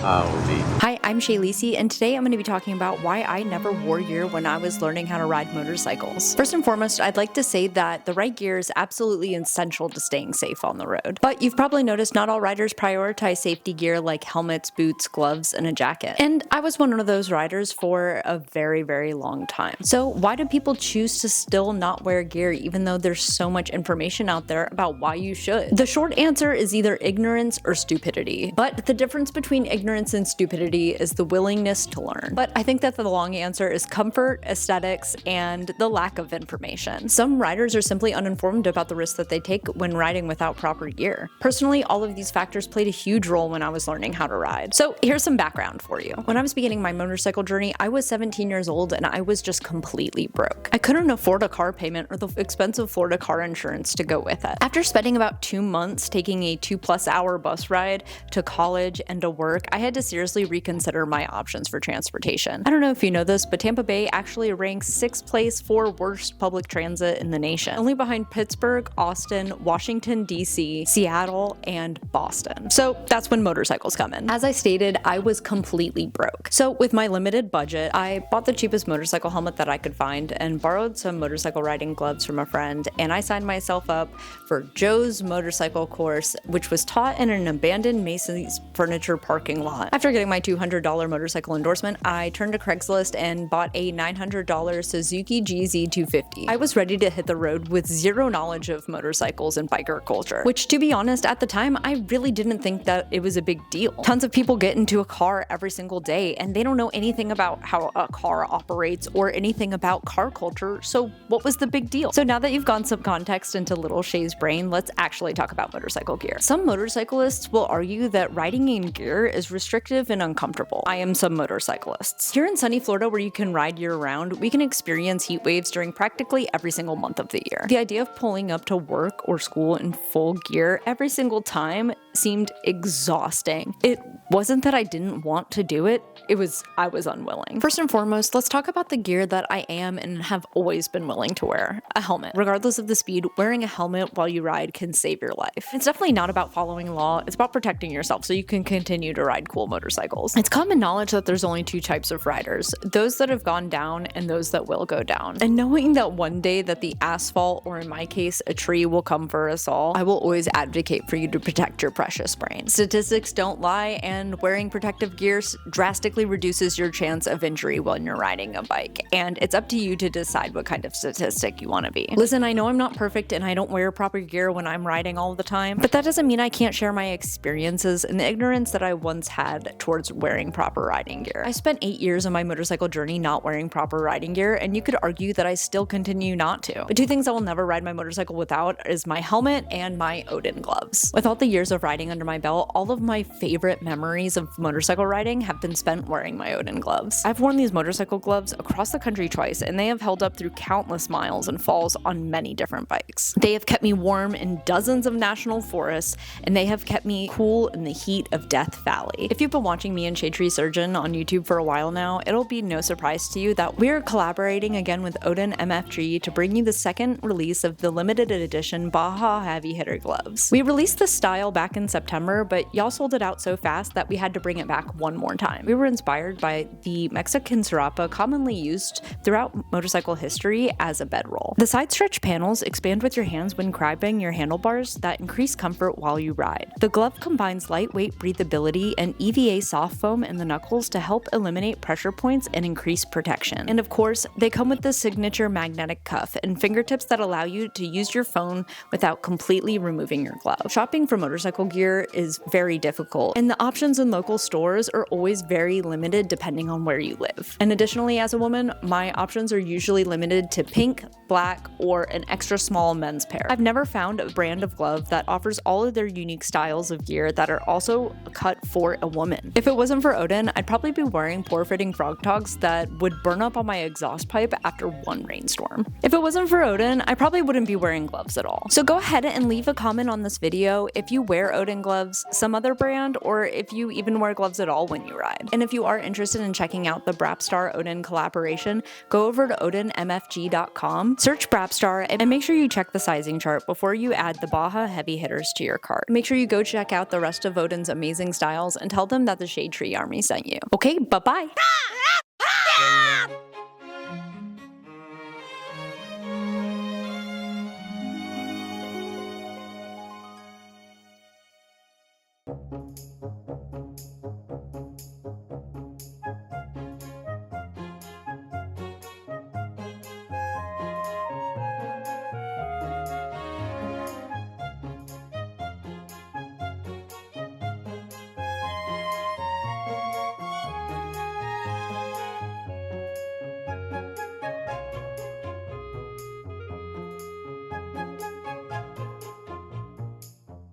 Howdy. Hi, I'm Shay Lisi, and today I'm going to be talking about why I never wore gear when I was learning how to ride motorcycles. First and foremost, I'd like to say that the right gear is absolutely essential to staying safe on the road. But you've probably noticed not all riders prioritize safety gear like helmets, boots, gloves, and a jacket. And I was one of those riders for a very, very long time. So why do people choose to still not wear gear even though there's so much information out there about why you should? The short answer is either ignorance or stupidity. But the difference between ignorance and stupidity is the willingness to learn. But I think that the long answer is comfort, aesthetics, and the lack of information. Some riders are simply uninformed about the risks that they take when riding without proper gear. Personally, all of these factors played a huge role when I was learning how to ride. So here's some background for you. When I was beginning my motorcycle journey, I was 17 years old and I was just completely broke. I couldn't afford a car payment or the expensive Florida car insurance to go with it. After spending about 2 months taking a 2+ hour bus ride to college and to work, I had to seriously reconsider my options for transportation. I don't know if you know this, but Tampa Bay actually ranks 6th place for worst public transit in the nation, only behind Pittsburgh, Austin, Washington, D.C., Seattle, and Boston. So that's when motorcycles come in. As I stated, I was completely broke. So with my limited budget, I bought the cheapest motorcycle helmet that I could find and borrowed some motorcycle riding gloves from a friend, and I signed myself up for Joe's motorcycle course, which was taught in an abandoned Mason's furniture parking lot. After getting my $200 motorcycle endorsement, I turned to Craigslist and bought a $900 Suzuki GZ250. I was ready to hit the road with zero knowledge of motorcycles and biker culture, which, to be honest, at the time, I really didn't think that it was a big deal. Tons of people get into a car every single day and they don't know anything about how a car operates or anything about car culture, so what was the big deal? So now that you've gotten some context into little Shay's brain, let's actually talk about motorcycle gear. Some motorcyclists will argue that riding in gear is restrictive and uncomfortable. I am some motorcyclists. Here in sunny Florida, where you can ride year-round, we can experience heat waves during practically every single month of the year. The idea of pulling up to work or school in full gear every single time seemed exhausting. It wasn't that I didn't want to do it, I was unwilling. First and foremost, let's talk about the gear that I am and have always been willing to wear: a helmet. Regardless of the speed, wearing a helmet while you ride can save your life. It's definitely not about following law, it's about protecting yourself so you can continue to ride cool motorcycles. It's common knowledge that there's only 2 types of riders: those that have gone down and those that will go down. And knowing that one day that the asphalt, or in my case, a tree, will come for us all, I will always advocate for you to protect your precious brain. Statistics don't lie, and wearing protective gear drastically reduces your chance of injury when you're riding a bike, and it's up to you to decide what kind of statistic you want to be. Listen, I know I'm not perfect and I don't wear proper gear when I'm riding all the time, but that doesn't mean I can't share my experiences and the ignorance that I once had towards wearing proper riding gear. I spent 8 years of my motorcycle journey not wearing proper riding gear, and you could argue that I still continue not to. The 2 things I will never ride my motorcycle without is my helmet and my ODIN gloves. With all the years of riding under my belt, all of my favorite memories of motorcycle riding have been spent wearing my ODIN gloves. I've worn these motorcycle gloves across the country twice, and they have held up through countless miles and falls on many different bikes. They have kept me warm in dozens of national forests, and they have kept me cool in the heat of Death Valley. If you've been watching me and Shadetree Surgeon on YouTube for a while now, it'll be no surprise to you that we're collaborating again with ODIN MFG to bring you the second release of the limited edition Baja heavy hitter gloves. We released this style back in September, but y'all sold it out so fast that we had to bring it back one more time. We were inspired by the Mexican serapa commonly used throughout motorcycle history as a bedroll. The side stretch panels expand with your hands when grabbing your handlebars that increase comfort while you ride. The glove combines lightweight breathability and EVA soft foam in the knuckles to help eliminate pressure points and increase protection. And of course, they come with the signature magnetic cuff and fingertips that allow you to use your phone without completely removing your glove. Shopping for motorcycle gear is very difficult, and the options in local stores are always very limited depending on where you live. And additionally, as a woman, my options are usually limited to pink, black, or an extra small men's pair. I've never found a brand of glove that offers all of their unique styles of gear that are also cut for a woman. If it wasn't for ODIN, I'd probably be wearing poor-fitting frog togs that would burn up on my exhaust pipe after one rainstorm. If it wasn't for ODIN, I probably wouldn't be wearing gloves at all. So go ahead and leave a comment on this video if you wear ODIN gloves, some other brand, or if you even wear gloves at all when you ride. And if you are interested in checking out the Brap ODIN collaboration, go over to odinmfg.com Search Brapstar and make sure you check the sizing chart before you add the Baja heavy hitters to your cart. Make sure you go check out the rest of ODIN's amazing styles and tell them that the Shadetree Army sent you. Okay, bye-bye!